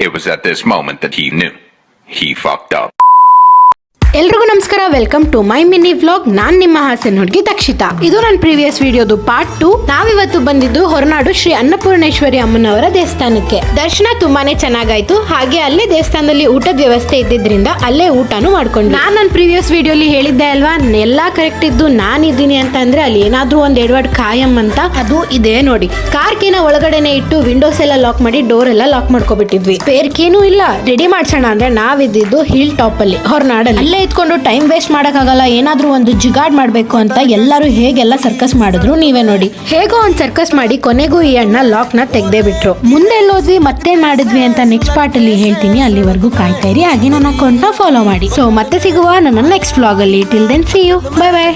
It was at this moment that he knew. He fucked up. ಎಲ್ರಿಗೂ ನಮಸ್ಕಾರ, welcome to my mini vlog. ನಾನ್ ನಿಮ್ಮ ಹಾಸನ ಹುಡುಗಿ ದಕ್ಷಿತಾ. ಇದು ನನ್ನ ಪ್ರೀವಿಯಸ್ ವಿಡಿಯೋದು ಪಾರ್ಟ್ 2. ನಾವಿವತ್ತು ಬಂದಿದ್ದು ಹೊರನಾಡು ಶ್ರೀ ಅನ್ನಪೂರ್ಣೇಶ್ವರಿ ಅಮ್ಮನವರ ದೇವಸ್ಥಾನಕ್ಕೆ. ದರ್ಶನ ತುಂಬಾನೇ ಚೆನ್ನಾಗಾಯ್ತು. ಹಾಗೆ ಅಲ್ಲೇ ದೇವಸ್ಥಾನದಲ್ಲಿ ಊಟದ ವ್ಯವಸ್ಥೆ ಇದ್ದಿದ್ರಿಂದ ಅಲ್ಲೇ ಊಟನೂ ಮಾಡ್ಕೊಂಡು. ನಾನ್ ನನ್ನ ಪ್ರೀವಿಯಸ್ ವಿಡಿಯೋಲಿ ಹೇಳಿದ್ದೆ ಅಲ್ವಾ, ಎಲ್ಲಾ ಕರೆಕ್ಟ್ ಇದ್ದು ನಾನಿದ್ದೀನಿ ಅಂತ ಅಂದ್ರೆ ಅಲ್ಲಿ ಏನಾದ್ರೂ ಒಂದ್ ಎಡವರ್ಡ್ ಕಾಯಂ ಅಂತ, ಅದು ಇದೆ ನೋಡಿ. ಕಾರ್ ಕೀನ ಒಳಗಡೆನೆ ಇಟ್ಟು ವಿಂಡೋಸ್ ಎಲ್ಲ ಲಾಕ್ ಮಾಡಿ ಡೋರ್ ಎಲ್ಲ ಲಾಕ್ ಮಾಡ್ಕೊಬಿಟ್ಟಿದ್ವಿ. ಸ್ಪೇರ್ ಕೀನೂ ಇಲ್ಲ. ರೆಡಿ ಮಾಡ್ಸೋಣ ಅಂದ್ರೆ ನಾವಿದ್ದು ಹಿಲ್ ಟಾಪ್ ಅಲ್ಲಿ ಹೊರನಾಡಲ್ಲಿ. ಅಲ್ಲೇ ಇದ್ಕೊಂಡು ಟೈಮ್ ವೇಸ್ಟ್ ಮಾಡಕ್ಕಾಗಲ್ಲ, ಏನಾದ್ರೂ ಒಂದು ಜಿಗಾಡ್ ಮಾಡ್ಬೇಕು ಅಂತ ಎಲ್ಲರೂ ಹೇಗೆಲ್ಲ ಸರ್ಕಸ್ ಮಾಡಿದ್ರು ನೀವೇ ನೋಡಿ. ಹೇಗೋ ಒಂದ್ ಸರ್ಕಸ್ ಮಾಡಿ ಕೊನೆಗೂ ಈ ಅಣ್ಣ ಲಾಕ್ ನ ತೆಗ್ದೇ ಬಿಟ್ರು. ಮುಂದೆ ಎಲ್ಲೋದ್ವಿ, ಮತ್ತೆ ಮಾಡಿದ್ವಿ ಅಂತ ನೆಕ್ಸ್ಟ್ ಪಾರ್ಟ್ ಅಲ್ಲಿ ಹೇಳ್ತೀನಿ. ಅಲ್ಲಿವರೆಗೂ ಕಾಯ್ತಾ ಇರಿ, ಹಾಗೆ ನನ್ನ ಅಕೌಂಟ್ ನ ಫಾಲೋ ಮಾಡಿ. ಸೊ ಮತ್ತೆ ಸಿಗುವ ನನ್ನ ನೆಕ್ಸ್ಟ್ ವ್ಲಾಗ್ ಅಲ್ಲಿ. Till then see you, bye by.